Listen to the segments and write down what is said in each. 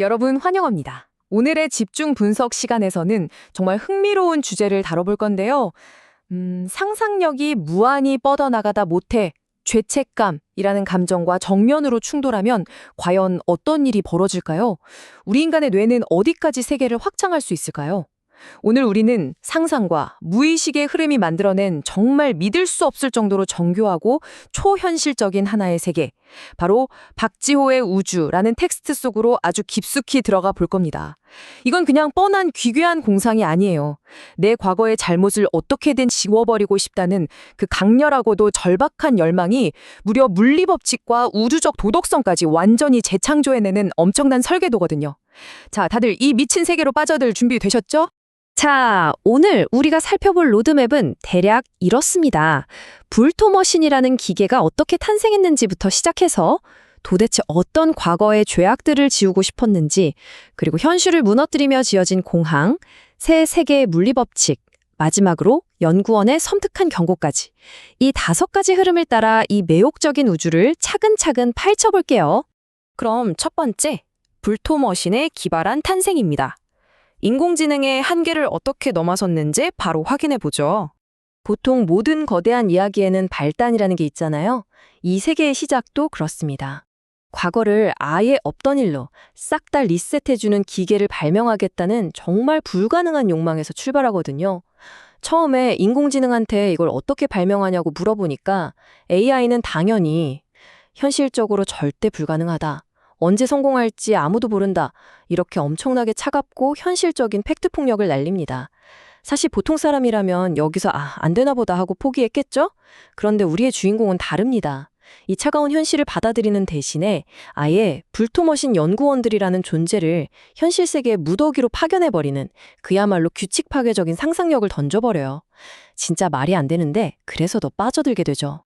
여러분 환영합니다. 오늘의 집중 분석 시간에서는 정말 흥미로운 주제를 다뤄볼 건데요. 상상력이 무한히 뻗어나가다 못해 죄책감이라는 감정과 정면으로 충돌하면 과연 어떤 일이 벌어질까요? 우리 인간의 뇌는 어디까지 세계를 확장할 수 있을까요? 오늘 우리는 상상과 무의식의 흐름이 만들어낸 정말 믿을 수 없을 정도로 정교하고 초현실적인 하나의 세계, 바로 박지호의 우주라는 텍스트 속으로 아주 깊숙이 들어가 볼 겁니다. 이건 그냥 뻔한 기괴한 공상이 아니에요. 내 과거의 잘못을 어떻게든 지워버리고 싶다는 그 강렬하고도 절박한 열망이 무려 물리법칙과 우주적 도덕성까지 완전히 재창조해내는 엄청난 설계도거든요. 자, 다들 이 미친 세계로 빠져들 준비 되셨죠? 자, 오늘 우리가 살펴볼 로드맵은 대략 이렇습니다. 불토머신이라는 기계가 어떻게 탄생했는지부터 시작해서 도대체 어떤 과거의 죄악들을 지우고 싶었는지, 그리고 현실을 무너뜨리며 지어진 공항, 새 세계의 물리법칙, 마지막으로 연구원의 섬뜩한 경고까지. 이 5가지 흐름을 따라 이 매혹적인 우주를 차근차근 파헤쳐볼게요. 그럼 첫 번째, 불토머신의 기발한 탄생입니다. 인공지능의 한계를 어떻게 넘어섰는지 바로 확인해보죠. 보통 모든 거대한 이야기에는 발단이라는 게 있잖아요. 이 세계의 시작도 그렇습니다. 과거를 아예 없던 일로 싹 다 리셋해주는 기계를 발명하겠다는 정말 불가능한 욕망에서 출발하거든요. 처음에 인공지능한테 이걸 어떻게 발명하냐고 물어보니까 AI는 당연히 현실적으로 절대 불가능하다. 언제 성공할지 아무도 모른다. 이렇게 엄청나게 차갑고 현실적인 팩트 폭력을 날립니다. 사실 보통 사람이라면 여기서 안 되나 보다 하고 포기했겠죠? 그런데 우리의 주인공은 다릅니다. 이 차가운 현실을 받아들이는 대신에 아예 불토머신 연구원들이라는 존재를 현실 세계의 무더기로 파견해버리는 그야말로 규칙 파괴적인 상상력을 던져버려요. 진짜 말이 안 되는데 그래서 더 빠져들게 되죠.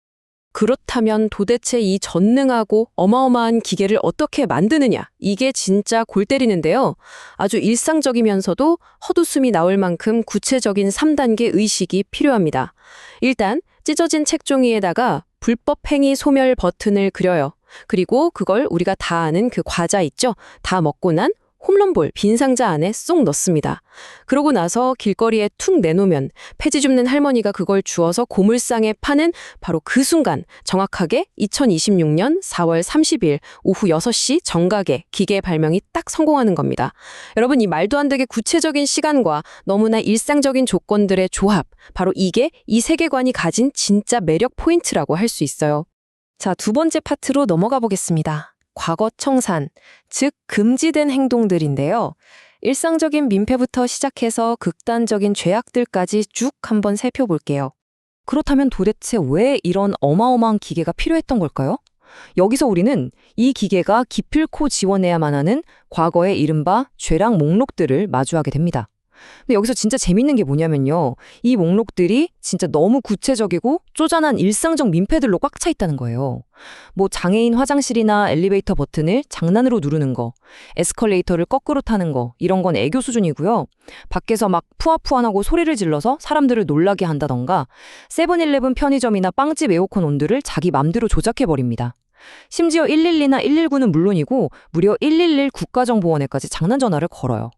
그렇다면 도대체 이 전능하고 어마어마한 기계를 어떻게 만드느냐? 이게 진짜 골 때리는데요. 아주 일상적이면서도 헛웃음이 나올 만큼 구체적인 3단계 의식이 필요합니다. 일단 찢어진 책종이에다가 불법 행위 소멸 버튼을 그려요. 그리고 그걸 우리가 다 아는 그 과자 있죠? 다 먹고 난 홈런볼 빈 상자 안에 쏙 넣습니다. 그러고 나서 길거리에 툭 내놓으면 폐지 줍는 할머니가 그걸 주워서 고물상에 파는 바로 그 순간, 정확하게 2026년 4월 30일 오후 6시 정각에 기계 발명이 딱 성공하는 겁니다. 여러분, 이 말도 안 되게 구체적인 시간과 너무나 일상적인 조건들의 조합, 바로 이게 이 세계관이 가진 진짜 매력 포인트라고 할 수 있어요. 자, 2번째 파트로 넘어가 보겠습니다. 과거 청산, 즉 금지된 행동들인데요. 일상적인 민폐부터 시작해서 극단적인 죄악들까지 쭉 한번 살펴볼게요. 그렇다면 도대체 왜 이런 어마어마한 기계가 필요했던 걸까요? 여기서 우리는 이 기계가 기필코 지원해야만 하는 과거의 이른바 죄랑 목록들을 마주하게 됩니다. 근데 여기서 진짜 재밌는 게 뭐냐면요. 이 목록들이 진짜 너무 구체적이고 쪼잔한 일상적 민폐들로 꽉 차 있다는 거예요. 뭐 장애인 화장실이나 엘리베이터 버튼을 장난으로 누르는 거, 에스컬레이터를 거꾸로 타는 거, 이런 건 애교 수준이고요. 밖에서 막 푸아푸안하고 소리를 질러서 사람들을 놀라게 한다던가, 세븐일레븐 편의점이나 빵집 에어컨 온도를 자기 맘대로 조작해버립니다. 심지어 112나 119는 물론이고 무려 111 국가정보원에까지 장난 전화를 걸어요.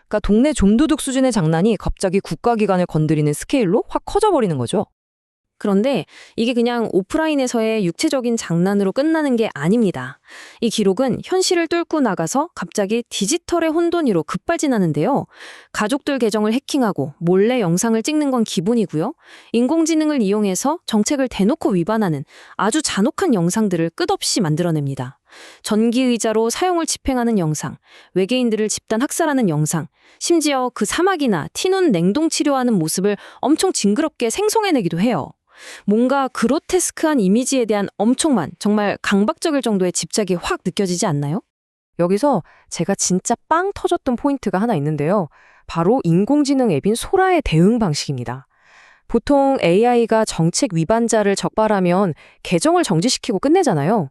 그러니까 동네 좀도둑 수준의 장난이 갑자기 국가기관을 건드리는 스케일로 확 커져버리는 거죠. 그런데 이게 그냥 오프라인에서의 육체적인 장난으로 끝나는 게 아닙니다. 이 기록은 현실을 뚫고 나가서 갑자기 디지털의 혼돈이로 급발진하는데요. 가족들 계정을 해킹하고 몰래 영상을 찍는 건 기본이고요. 인공지능을 이용해서 정책을 대놓고 위반하는 아주 잔혹한 영상들을 끝없이 만들어냅니다. 전기의자로 사용을 집행하는 영상, 외계인들을 집단 학살하는 영상, 심지어 그 사막이나 티눈 냉동 치료하는 모습을 엄청 징그럽게 생성해내기도 해요. 뭔가 그로테스크한 이미지에 대한 엄청만, 정말 강박적일 정도의 집착이 확 느껴지지 않나요? 여기서 제가 진짜 빵 터졌던 포인트가 하나 있는데요. 바로 인공지능 앱인 소라의 대응 방식입니다. 보통 AI가 정책 위반자를 적발하면 계정을 정지시키고 끝내잖아요.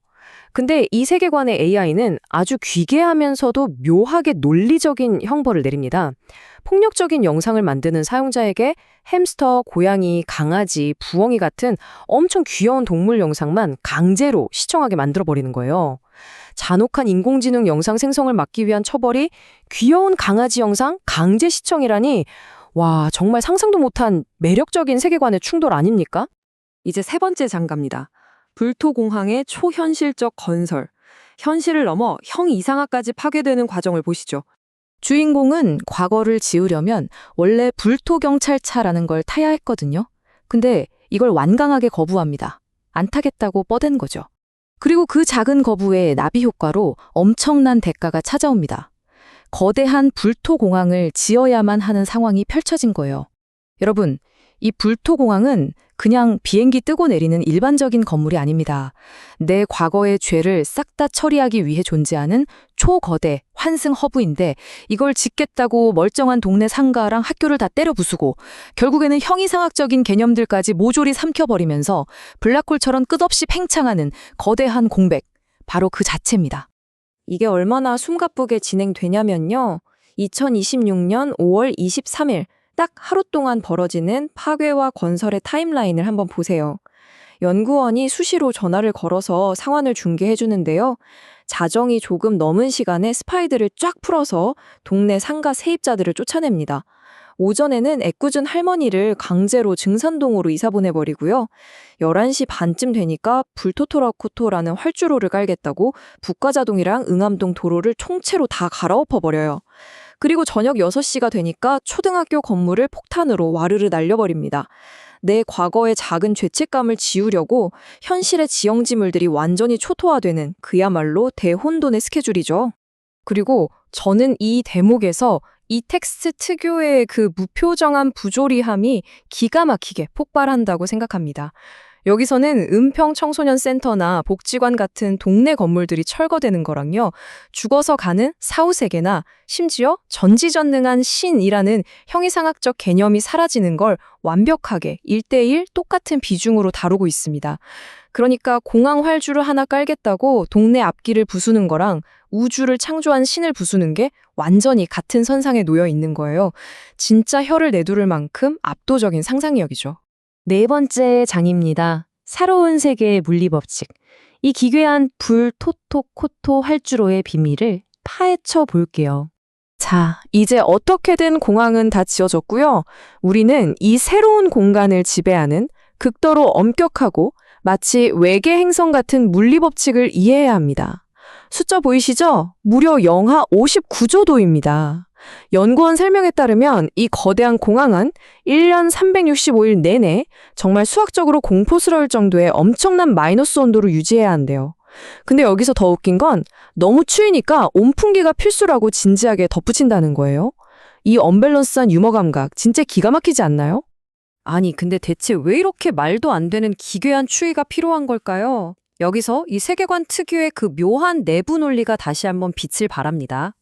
근데 이 세계관의 AI는 아주 귀괴하면서도 묘하게 논리적인 형벌을 내립니다. 폭력적인 영상을 만드는 사용자에게 햄스터, 고양이, 강아지, 부엉이 같은 엄청 귀여운 동물 영상만 강제로 시청하게 만들어버리는 거예요. 잔혹한 인공지능 영상 생성을 막기 위한 처벌이 귀여운 강아지 영상 강제 시청이라니, 와, 정말 상상도 못한 매력적인 세계관의 충돌 아닙니까? 이제 세 번째 장갑니다. 불토공항의 초현실적 건설. 현실을 넘어 형이상화까지 파괴되는 과정을 보시죠. 주인공은 과거를 지우려면 원래 불토경찰차라는 걸 타야 했거든요. 근데 이걸 완강하게 거부합니다. 안 타겠다고 뻗은 거죠. 그리고 그 작은 거부의 나비 효과로 엄청난 대가가 찾아옵니다. 거대한 불토공항을 지어야만 하는 상황이 펼쳐진 거예요. 여러분, 이 불토공항은 그냥 비행기 뜨고 내리는 일반적인 건물이 아닙니다. 내 과거의 죄를 싹 다 처리하기 위해 존재하는 초거대 환승 허브인데, 이걸 짓겠다고 멀쩡한 동네 상가랑 학교를 다 때려 부수고 결국에는 형이상학적인 개념들까지 모조리 삼켜버리면서 블랙홀처럼 끝없이 팽창하는 거대한 공백, 바로 그 자체입니다. 이게 얼마나 숨가쁘게 진행되냐면요. 2026년 5월 23일 딱 하루 동안 벌어지는 파괴와 건설의 타임라인을 한번 보세요. 연구원이 수시로 전화를 걸어서 상황을 중계해 주는데요. 자정이 조금 넘은 시간에 스파이들을 쫙 풀어서 동네 상가 세입자들을 쫓아냅니다. 오전에는 애꿎은 할머니를 강제로 증산동으로 이사 보내버리고요. 11시 반쯤 되니까 불토토라코토라는 활주로를 깔겠다고 북가자동이랑 응암동 도로를 통째로 다 갈아엎어버려요. 그리고 저녁 6시가 되니까 초등학교 건물을 폭탄으로 와르르 날려버립니다. 내 과거의 작은 죄책감을 지우려고 현실의 지형지물들이 완전히 초토화되는 그야말로 대혼돈의 스케줄이죠. 그리고 저는 이 대목에서 이 텍스트 특유의 그 무표정한 부조리함이 기가 막히게 폭발한다고 생각합니다. 여기서는 은평 청소년 센터나 복지관 같은 동네 건물들이 철거되는 거랑요, 죽어서 가는 사후세계나 심지어 전지전능한 신이라는 형이상학적 개념이 사라지는 걸 완벽하게 1대1 똑같은 비중으로 다루고 있습니다. 그러니까 공항 활주를 하나 깔겠다고 동네 앞길을 부수는 거랑 우주를 창조한 신을 부수는 게 완전히 같은 선상에 놓여 있는 거예요. 진짜 혀를 내두를 만큼 압도적인 상상력이죠. 네 번째 장입니다. 새로운 세계의 물리법칙. 이 기괴한 불토토코토 활주로의 비밀을 파헤쳐 볼게요. 자, 이제 어떻게든 공항은 다 지어졌고요. 우리는 이 새로운 공간을 지배하는 극도로 엄격하고 마치 외계 행성 같은 물리법칙을 이해해야 합니다. 숫자 보이시죠? 무려 영하 59조도입니다. 연구원 설명에 따르면 이 거대한 공항은 1년 365일 내내 정말 수학적으로 공포스러울 정도의 엄청난 마이너스 온도를 유지해야 한대요. 근데 여기서 더 웃긴 건 너무 추우니까 온풍기가 필수라고 진지하게 덧붙인다는 거예요. 이 언밸런스한 유머 감각 진짜 기가 막히지 않나요? 아니, 근데 대체 왜 이렇게 말도 안 되는 기괴한 추이가 필요한 걸까요? 여기서 이 세계관 특유의 그 묘한 내부 논리가 다시 한번 빛을 발합니다.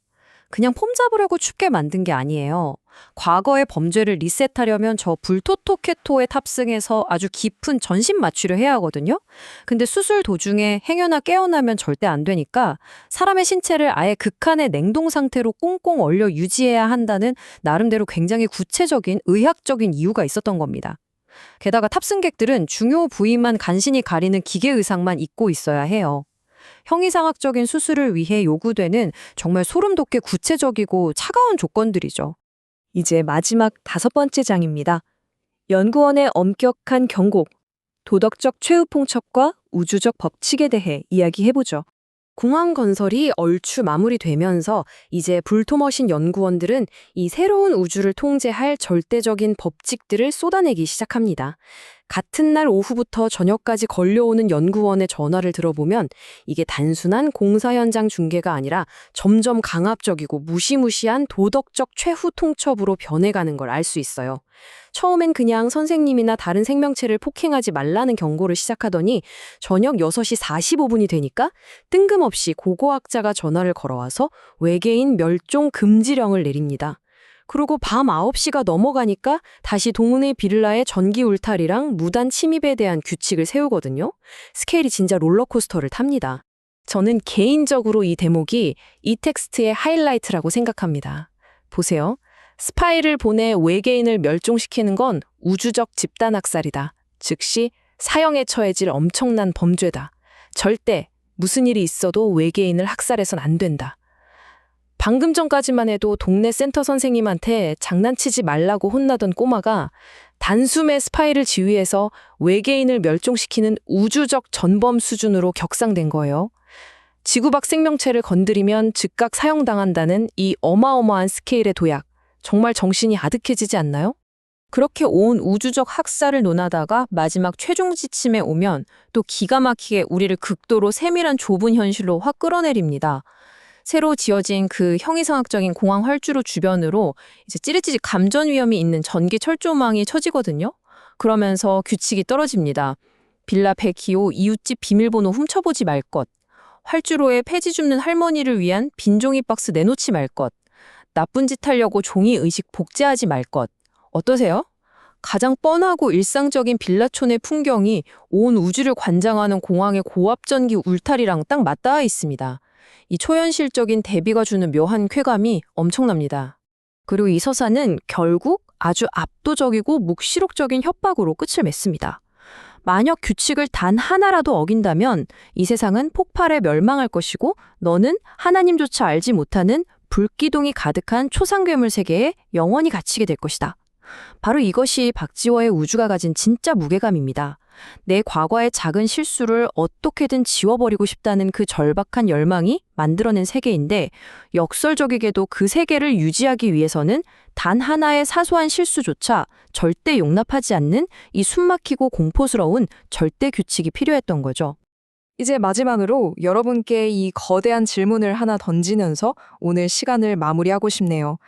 그냥 폼 잡으려고 춥게 만든 게 아니에요. 과거의 범죄를 리셋하려면 저 불토토케토에 탑승해서 아주 깊은 전신 마취를 해야 하거든요. 근데 수술 도중에 행여나 깨어나면 절대 안 되니까 사람의 신체를 아예 극한의 냉동 상태로 꽁꽁 얼려 유지해야 한다는 나름대로 굉장히 구체적인 의학적인 이유가 있었던 겁니다. 게다가 탑승객들은 중요 부위만 간신히 가리는 기계 의상만 입고 있어야 해요. 형이상학적인 수술을 위해 요구되는 정말 소름 돋게 구체적이고 차가운 조건들이죠. 이제 마지막 5번째 장입니다. 연구원의 엄격한 경고, 도덕적 최후 통첩과 우주적 법칙에 대해 이야기해보죠. 공항 건설이 얼추 마무리되면서 이제 불토머신 연구원들은 이 새로운 우주를 통제할 절대적인 법칙들을 쏟아내기 시작합니다. 같은 날 오후부터 저녁까지 걸려오는 연구원의 전화를 들어보면 이게 단순한 공사 현장 중계가 아니라 점점 강압적이고 무시무시한 도덕적 최후 통첩으로 변해가는 걸 알 수 있어요. 처음엔 그냥 선생님이나 다른 생명체를 폭행하지 말라는 경고를 시작하더니 저녁 6시 45분이 되니까 뜬금없이 고고학자가 전화를 걸어와서 외계인 멸종 금지령을 내립니다. 그리고 밤 9시가 넘어가니까 다시 동네 빌라의 전기 울타리랑 무단 침입에 대한 규칙을 세우거든요. 스케일이 진짜 롤러코스터를 탑니다. 저는 개인적으로 이 대목이 이 텍스트의 하이라이트라고 생각합니다. 보세요. 스파이를 보내 외계인을 멸종시키는 건 우주적 집단학살이다. 즉시 사형에 처해질 엄청난 범죄다. 절대 무슨 일이 있어도 외계인을 학살해선 안 된다. 방금 전까지만 해도 동네 센터 선생님한테 장난치지 말라고 혼나던 꼬마가 단숨에 스파이를 지휘해서 외계인을 멸종시키는 우주적 전범 수준으로 격상된 거예요. 지구 밖 생명체를 건드리면 즉각 사형당한다는 이 어마어마한 스케일의 도약, 정말 정신이 아득해지지 않나요? 그렇게 온 우주적 학살을 논하다가 마지막 최종 지침에 오면 또 기가 막히게 우리를 극도로 세밀한 좁은 현실로 확 끌어내립니다. 새로 지어진 그 형이상학적인 공항 활주로 주변으로 이제 찌릿찌릿 감전 위험이 있는 전기 철조망이 쳐지거든요. 그러면서 규칙이 떨어집니다. 빌라 102호 이웃집 비밀번호 훔쳐보지 말 것. 활주로에 폐지 줍는 할머니를 위한 빈 종이 박스 내놓지 말 것. 나쁜 짓 하려고 종이 의식 복제하지 말 것. 어떠세요? 가장 뻔하고 일상적인 빌라촌의 풍경이 온 우주를 관장하는 공항의 고압전기 울타리랑 딱 맞닿아 있습니다. 이 초현실적인 대비가 주는 묘한 쾌감이 엄청납니다. 그리고 이 서사는 결국 아주 압도적이고 묵시록적인 협박으로 끝을 맺습니다. 만약 규칙을 단 하나라도 어긴다면 이 세상은 폭발해 멸망할 것이고 너는 하나님조차 알지 못하는 불기둥이 가득한 초상괴물 세계에 영원히 갇히게 될 것이다. 바로 이것이 박지워의 우주가 가진 진짜 무게감입니다. 내 과거의 작은 실수를 어떻게든 지워버리고 싶다는 그 절박한 열망이 만들어낸 세계인데 역설적이게도 그 세계를 유지하기 위해서는 단 하나의 사소한 실수조차 절대 용납하지 않는 이 숨막히고 공포스러운 절대 규칙이 필요했던 거죠. 이제 마지막으로 여러분께 이 거대한 질문을 하나 던지면서 오늘 시간을 마무리하고 싶네요.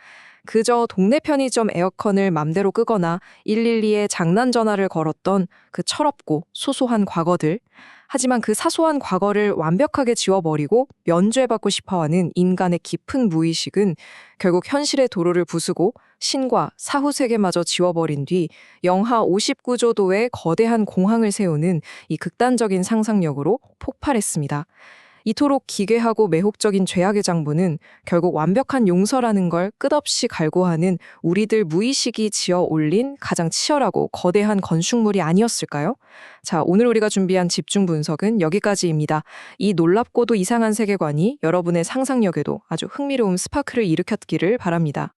그저 동네 편의점 에어컨을 맘대로 끄거나 112에 장난 전화를 걸었던 그 철없고 소소한 과거들. 하지만 그 사소한 과거를 완벽하게 지워버리고 면죄받고 싶어하는 인간의 깊은 무의식은 결국 현실의 도로를 부수고 신과 사후 세계마저 지워버린 뒤 영하 59조도의 거대한 공항을 세우는 이 극단적인 상상력으로 폭발했습니다. 이토록 기괴하고 매혹적인 죄악의 장부는 결국 완벽한 용서라는 걸 끝없이 갈구하는 우리들 무의식이 지어 올린 가장 치열하고 거대한 건축물이 아니었을까요? 자, 오늘 우리가 준비한 집중 분석은 여기까지입니다. 이 놀랍고도 이상한 세계관이 여러분의 상상력에도 아주 흥미로운 스파크를 일으켰기를 바랍니다.